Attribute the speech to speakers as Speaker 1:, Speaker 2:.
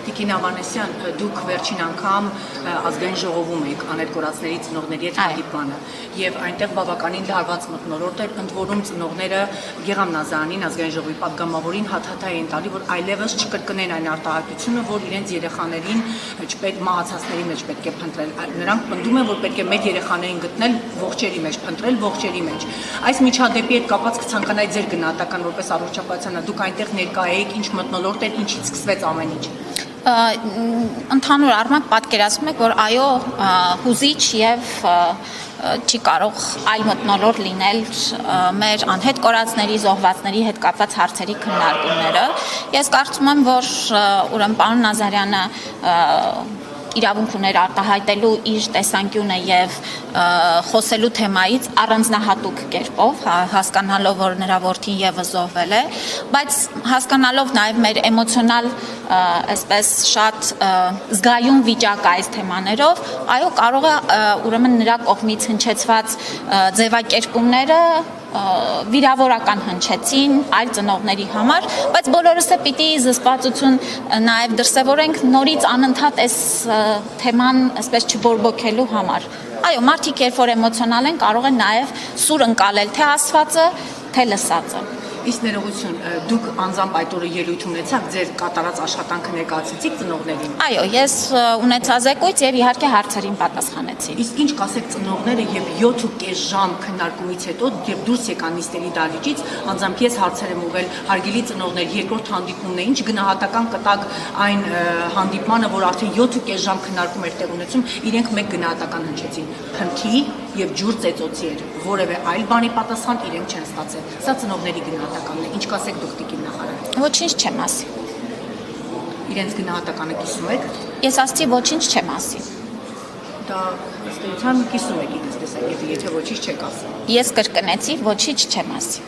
Speaker 1: Տիկին Ավանեսյան, դուք վերջին անգամ ազգային ժողովում եք Անետ Կորածների ծնողների հետ հանդիպանը եւ այնտեղ բավականին լարված մթնոլորտ էր, ընդ որում ծնողները Գեգամ Նազարյանին ազգային ժողովի պատգամավորին հաթաթա էին տալի, որ այլևս չկրկնեն այն արտահայտությունը, որ իրենց երեխաներին մահացածների մեջ պետք է փնտրել։ Նրանք պնդում են, որ պետք է մեր երեխաներին գտնել ողջերի մեջ, փնտրել ողջերի մեջ։ Այս միջադեպի հետ կապված կցանկանայի ձեր գնահատական որպես առողջապահության, դուք այնտեղ ներկա եք, ինչ մթնոլորտ էր, ինչից սկսվեց ամեն ինչ։
Speaker 2: Ընդհանուր առմամբ պատկերացնում եք, որ այո, հուզիչ եւ չի կարող այլ մթնոլորտ լինել մեր անհետ կորածների, զոհվածների հետ կապված հարցերի քննարկումները։ Ես կարծում եմ, որ ուրեմն պարոն Նազարյանը իրավունք ուներ արտահայտելու իր տեսանկյունը եւ խոսելու թեմայից առանձնահատուկ կերպով, հասկանալով, որ նրա որդին եւս զոհվել է, բայց հասկանալով նաեւ մեր էմոցիոնալ այսպես շատ զգայուն վիճակը այս թեմաներով, այո, կարող է ուրեմն նրա կողմից հնչեցված ձևակերպումները վիրավորական հնչեցին այլ ծնողների համար, բայց բոլորս է պիտի զսպվածություն նաև դրսևորենք նորից անընդհատ այս թեման այսպես չբորբոքելու համար։ Այո, մարդիկ երբ որ էմոցիոնալ են, կարող են նաև սուր ընկալել թե ասվածը, թե լսածը։
Speaker 1: Իսկ ներողություն, դուք անձամբ այդ օրը ելույթ ունեցաք, ձեր կատարած աշխատանքը ներկայացրեցիք ծնողներին։
Speaker 2: Այո, ես ունեցա զեկույց եւ իհարկե հարցերին պատասխանեցի։
Speaker 1: Իսկ ինչ կասեք ծնողները եւ 7.5 ժամ քննարկումից հետո, երբ դուրս եկան նիստերի դահլիճից, անձամբ ես հարցեր եմ ուղղել հարգելի ծնողներ, երկրորդ հանդիպումն է, ինչ գնահատական կտակ այն հանդիպմանը, որ արդեն 7.5 ժամ քննարկում էր տեղ ունեցում, իրենք մեկ գնահատական հնչեցին։ Փնթի եւ ջուր ծեծոցի էր, որևէ այլ բանի պատասխան իրենք չեն ստացել։ Սա ծնողների գնահատականն է։ Ինչ կասեք դուք տիկին նախարար։
Speaker 2: Ոչինչ չեմ ասի։
Speaker 1: Իրենց գնահատականը կիսում եք։
Speaker 2: Ես ասացի ոչինչ չեմ ասի։
Speaker 1: Դա ըստ էության կիսում եք, եթե ոչինչ չեք ասում։
Speaker 2: Ես կրկնեցի ոչինչ չեմ ասի։